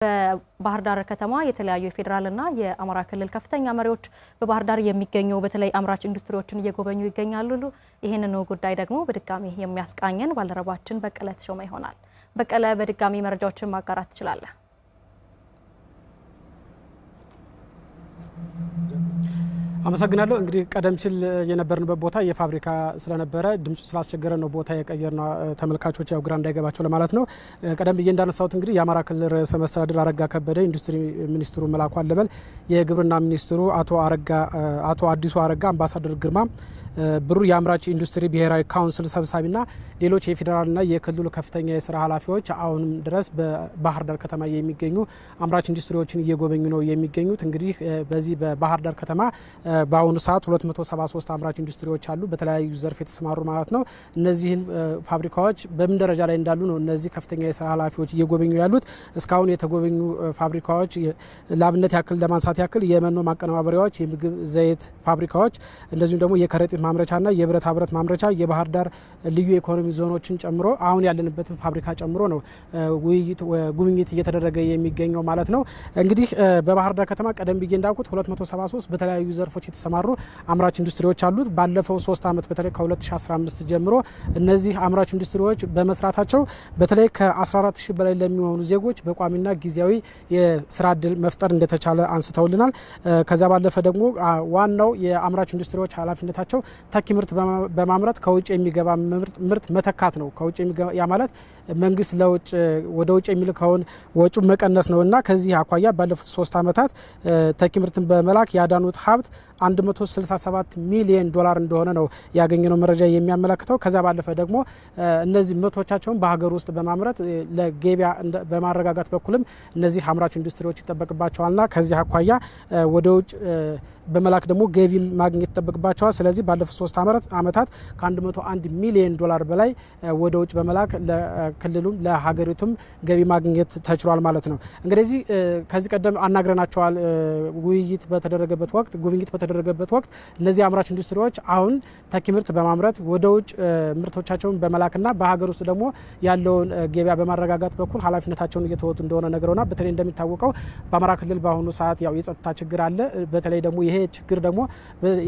በባህር ዳር ከተማ የተለያዩ የፌደራልና የአማራ ክልል ከፍተኛ መሪዎች በባህር ዳር የሚገኙ በተለይ አምራች ኢንዱስትሪዎችን እየጎበኙ ይገኛሉ። ይሄንን ጉዳይ ደግሞ በድጋሚ የሚያስቃኘን ባልደረባችን በቀለ ተሾመ ይሆናል። በቀለ በድጋሚ መረጃዎችን ማጋራት ይችላል። አመሰግናለሁ። እንግዲህ ቀደም ሲል የነበርንበት ቦታ የፋብሪካ ስለነበረ ድምጹ ስላስቸገረ ነው ቦታ የቀየርነው ተመልካቾች ያው ግራ እንዳይገባቸው ለማለት ነው። ቀደም ብዬ እንዳነሳሁት እንግዲህ የአማራ ክልል ርዕሰ መስተዳድር አረጋ ከበደ፣ ኢንዱስትሪ ሚኒስትሩ መላኩ አለበል፣ የግብርና ሚኒስትሩ አቶ አዲሱ አረጋ፣ አምባሳደር ግርማ ብሩ የአምራች ኢንዱስትሪ ብሔራዊ ካውንስል ሰብሳቢና ሌሎች የፌደራልና የክልሉ ከፍተኛ የስራ ኃላፊዎች አሁንም ድረስ በባህር ዳር ከተማ የሚገኙ አምራች ኢንዱስትሪዎችን እየጎበኙ ነው የሚገኙት። እንግዲህ በዚህ በባህር ዳር ከተማ በአሁኑ ሰዓት 273 አምራች ኢንዱስትሪዎች አሉ፣ በተለያዩ ዘርፍ የተሰማሩ ማለት ነው። እነዚህን ፋብሪካዎች በምን ደረጃ ላይ እንዳሉ ነው እነዚህ ከፍተኛ የስራ ኃላፊዎች እየጎበኙ ያሉት። እስካሁን የተጎበኙ ፋብሪካዎች ለአብነት ያክል ለማንሳት ያክል የመኖ ማቀነባበሪያዎች፣ የምግብ ዘይት ፋብሪካዎች፣ እንደዚሁም ደግሞ የከረጢት ማምረቻና የብረታ ብረት ማምረቻ፣ የባህር ዳር ልዩ ኢኮኖሚ ዞኖችን ጨምሮ አሁን ያለንበትን ፋብሪካ ጨምሮ ነው ጉብኝት እየተደረገ የሚገኘው ማለት ነው። እንግዲህ በባህር ዳር ከተማ ቀደም ብዬ እንዳልኩት 273 በተለያዩ ዘርፎች የተሰማሩ አምራች ኢንዱስትሪዎች አሉት። ባለፈው 3 ዓመት በተለይ ከ2015 ጀምሮ እነዚህ አምራች ኢንዱስትሪዎች በመስራታቸው በተለይ ከ14000 በላይ ለሚሆኑ ዜጎች በቋሚና ጊዜያዊ የስራ እድል መፍጠር እንደተቻለ አንስተውልናል። ከዛ ባለፈ ደግሞ ዋናው የአምራች ኢንዱስትሪዎች ኃላፊነታቸው ተኪ ምርት በማምረት ከውጭ የሚገባ ምርት መተካት ነው። ከውጭ የሚገባ ያ ማለት መንግስት ወደ ውጭ የሚልከውን ወጪው መቀነስ ነውና ከዚህ አኳያ ባለፉት 3 ዓመታት ተኪ ምርትን በመላክ ያዳኑት ሀብት 167 ሚሊዮን ዶላር እንደሆነ ነው ያገኘነው መረጃ የሚያመለክተው። ከዛ ባለፈ ደግሞ እነዚህ ምርቶቻቸውን በሀገር ውስጥ በማምረት ለገበያ በማረጋጋት በኩልም እነዚህ አምራች ኢንዱስትሪዎች ይጠበቅባቸዋልና ከዚህ አኳያ ወደ ውጭ በመላክ ደግሞ ገቢ ማግኘት ይጠበቅባቸዋል። ስለዚህ ባለፉት 3 ዓመታት ከ101 ሚሊዮን ዶላር በላይ ወደ ውጭ በመላክ ለክልሉም ለሀገሪቱም ገቢ ማግኘት ተችሏል ማለት ነው። እንግዲህ ከዚህ ቀደም አናግረናቸዋል። ጉብኝት በተደረገበት ወቅት እነዚህ አምራች ኢንዱስትሪዎች አሁን ተኪ ምርት በማምረት ወደ ውጭ ምርቶቻቸውን በመላክና በሀገር ውስጥ ደግሞ ያለውን ገበያ በማረጋጋት በኩል ኃላፊነታቸውን እየተወጡ እንደሆነ ነግረውና በተለይ እንደሚታወቀው በአማራ ክልል በአሁኑ ሰዓት ያው የጸጥታ ችግር አለ። በተለይ ደግሞ ይሄ ችግር ደግሞ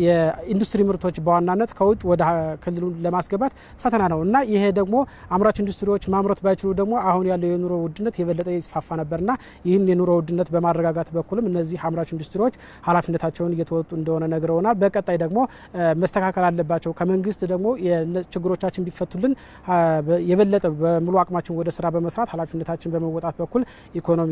የኢንዱስትሪ ምርቶች በዋናነት ከውጭ ወደ ክልሉ ለማስገባት ፈተና ነው እና ይሄ ደግሞ አምራች ኢንዱስትሪዎች ማምረት ባይችሉ ደግሞ አሁን ያለው የኑሮ ውድነት የበለጠ ይስፋፋ ነበርና ይህን የኑሮ ውድነት በማረጋጋት በኩልም እነዚህ አምራች ኢንዱስትሪዎች ኃላፊነታቸውን እየተወጡ እንደሆነ ነግረውናል። በቀጣይ ደግሞ መስተካከል አለባቸው። ከመንግስት ደግሞ ችግሮቻችን ቢፈቱልን የበለጠ በሙሉ አቅማችን ወደ ስራ በመስራት ኃላፊነታችን በመወጣት በኩል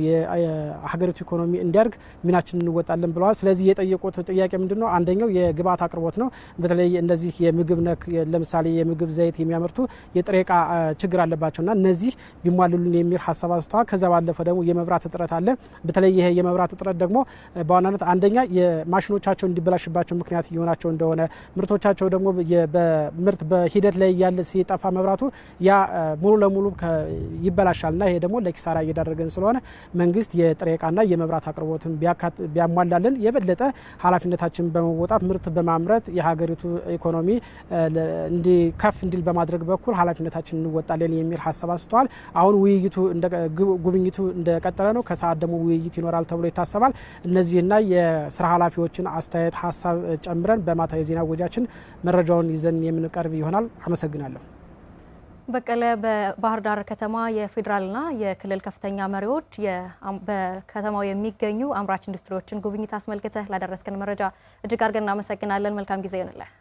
የሀገሪቱ ኢኮኖሚ እንዲያድግ ሚናችንን እንወጣለን ብለዋል። ስለዚህ የጠየቁት ጥያቄ ምንድነው? አንደኛው የግብአት አቅርቦት ነው። በተለይ እነዚህ የምግብ ነክ ለምሳሌ የምግብ ዘይት የሚያመርቱ የጥሬ ዕቃ ችግር አለባቸውና እነዚህ ቢሟሉልን የሚል ሀሳብ አስተዋል። ከዛ ባለፈ ደግሞ የመብራት እጥረት አለ። በተለይ ይሄ የመብራት እጥረት ደግሞ በዋናነት አንደኛ የማሽኖቻቸው እንዲበላሽባቸው ምክንያት እየሆናቸው እንደሆነ ምርቶቻቸው ደግሞ በምርት በሂደት ላይ ያለ ሲጠፋ መብራቱ ያ ሙሉ ለሙሉ ይበላሻልና ይሄ ደግሞ ለኪሳራ እየዳረገን ስለሆነ መንግስት የጥሬ ዕቃና የመብራት አቅርቦትን ቢያሟላልን የበለጠ ኃላፊነታችን በመወጣት ምርት በማምረት የሀገሪቱ ኢኮኖሚ ከፍ እንዲል በማድረግ በኩል ኃላፊነታችን እንወጣለን የሚል ሀሳብ አስተዋል። አሁን ጉብኝቱ እንደቀጠለ ነው። ከሰዓት ደግሞ ውይይት ይኖራል ተብሎ ይታሰባል። እነዚህና የስራ ኃላፊዎችን አስተያየት ሀሳብ ጨምረን በማታ የዜና ወጃችን መረጃውን ይዘን የምንቀርብ ይሆናል። አመሰግናለሁ። በቀለ በባህር ዳር ከተማ የፌደራልና የክልል ከፍተኛ መሪዎች በከተማው የሚገኙ አምራች ኢንዱስትሪዎችን ጉብኝት አስመልክተህ ላደረስከን መረጃ እጅግ አድርገን እናመሰግናለን። መልካም ጊዜ ይሁንልህ።